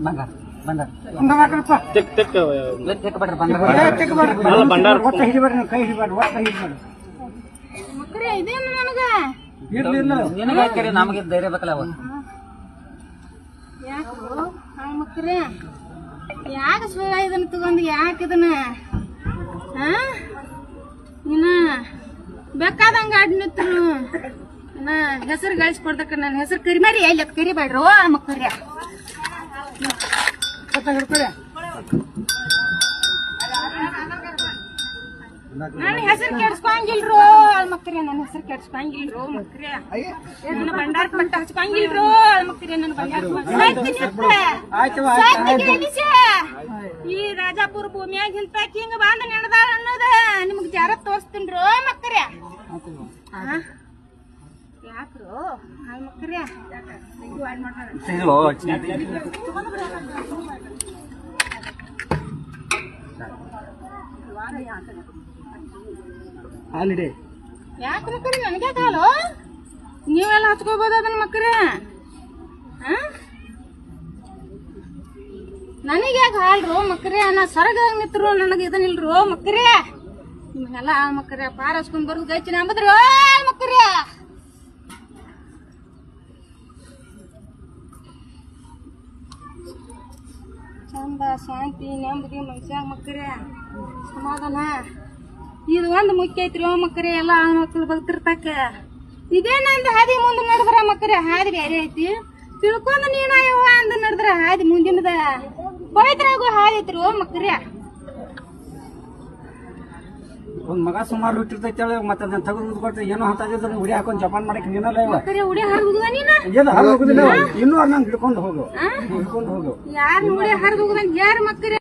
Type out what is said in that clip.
ಬಂಗಾರ ಬಂಗಾರ ತೆಕ್ ತೆಕ್ ತೆಕ್ ಬಿಡ್ರಿ ಬಂಗಾರ ಅಲ್ಲ ಬಂಡಾರ ಒಟ್ಟು ಹಿಡಿಬೇಡ್ರಿ ಕೈ ಹಿಡಿಬೇಡ್ರಿ ಒಟ್ಟು ಕೈ ಹಿಡಿಬೇಡ್ರಿ ಮಕ್ಕರೇ ಇದೇನು ನನಗ ಇರ್ಲಿಲ್ಲ ನಿನಗೆ ಹಾಕಿರಿ ನಮಗೆ ಧೈರ್ಯ ಬೇಕಲ್ಲ ಅವ ಯಾಕೋ ಮಕ್ಕರೇ ಯಾಕೆ ಸುಳ್ಳ ಇದನ್ನ ತಗೊಂಡು ಯಾಕೆ ಇದನ್ನ ಇನ್ನ ಬೇಕಾದಂಗ ಆಡ್ ನಿಂತರು ಇನ್ನ ಹೆಸರು ಗಳಿಸ್ಕೊಡ್ದಕ್ಕ ನನ್ನ ಹೆಸರು ಕರಿಮಾರಿ ಎಲ್ಲಿ ಅದು ಕರಿಬೇಡ್ರು ಮಕ್ಕರ್ಯ ನನ್ನ ಹೆಸರು ಕೆಡ್ಸ್ಕೊಂಗಿಲ್ರು ಮಕ್ಕರೇ ನನ್ನ ಹೆಸರು ಕೆಡ್ಸ್ಕೊಂಗಿಲ್ರು ಮಕ್ಕರೇ ನನ್ನ ಬಂಡಾರ ಪಟ್ಟ ಹಚ್ಕೊಂಗಿಲ್ರು ಮಕ್ಕರೇ ನನ್ನ ಬಂಡಾರ ಈ ರಾಜಾಪುರ ಭೂಮಿಯಾಗ ಇಂತ ಹಿಂಗ ಬಂದ ನೆನದಾಳ ಅನ್ನೋದ ನಿಮಗ್ ಜಾರ ತೋರಿಸ್ತೀನ್ರು ಮಕ್ಕರೇ ಯಾಕ್ರು ಮಕ್ಕರೇ ಹಾಲಿಡೆ ಯಾಕೆ ಮಕ್ಕಳೇ ನನಗೆ ಕಾಲು ನೀವೆಲ್ಲ ಹಚ್ಕೋಬಹುದು ಅದನ್ನ ಮಕ್ಕಳೇ ನನಗೆ ಯಾಕೆ ಹಾಲ್ರು ಮಕ್ಕರೇ ನಾ ಸರಗಂಗ ನಿಂತರು ನನಗೆ ಇದನ್ನಿಲ್ರು ಮಕ್ಕರೇ ನಿಮ್ಮನ್ನೆಲ್ಲ ಮಕ್ಕರೇ ಪಾರ ಹಚ್ಕೊಂಡ್ ಬರೋದು ಗಚ್ಚಿನ ಅಂಬದ್ರು ಮಕ್ಕರೇ ಚಂದ ಶಾಂತಿ ನೆಮ್ಮದಿ ಮನುಷ್ಯಾಗ ಮಕ್ಕರೇ ಸಮಾಧಾನ ಇದು ಒಂದು ಮುಖ್ಯ ಐತ್ರಿ ಮಕ್ಕರೇ ಎಲ್ಲ ಮಕ್ಕಳು ಬದುಕಿರ್ತಾಕ ಇದೇನಂದ ಹಾದಿ ಮುಂದೆ ನಡೆದ್ರ ಮಕ್ಕರೇ ಹಾದಿ ಬೇರೆ ಐತಿ ತಿಳ್ಕೊಂಡ್ ನೀನ ಯವ್ವ ಅಂದ ನಡೆದ್ರ ಹಾದಿ ಮುಂದಿನದ ಪವಿತ್ರಾಗು ಹಾದಿ ಐತ್ರಿ ಮಕ್ಕರೇ ಒಂದ್ ಮಗ ಸುಮಾರು ಹುಟ್ಟಿರ್ತೈತಿ ಮತ್ತೆ ಅದನ್ನ ತೆಗೆದು ಕೊಟ್ರೆ ಏನೋ ಅಂತ ಉಡಿ ಹಾಕೊಂಡ್ ಜಪಾನ್ ಮಾಡಕ್ ನೀನಲ್ಲ ಇವ ಮಕ್ಕರೇ ಉಡಿ ಹರಿದ ನೀನ ಏನು ಹರಿದು ಹೋಗುದಿಲ್ಲ ಇನ್ನೂ ನಂಗೆ ಹಿಡ್ಕೊಂಡು ಹೋಗು ಯಾರು ಉಡಿ ಹರಿದ ಯಾರು ಮಕ್ಕರೇ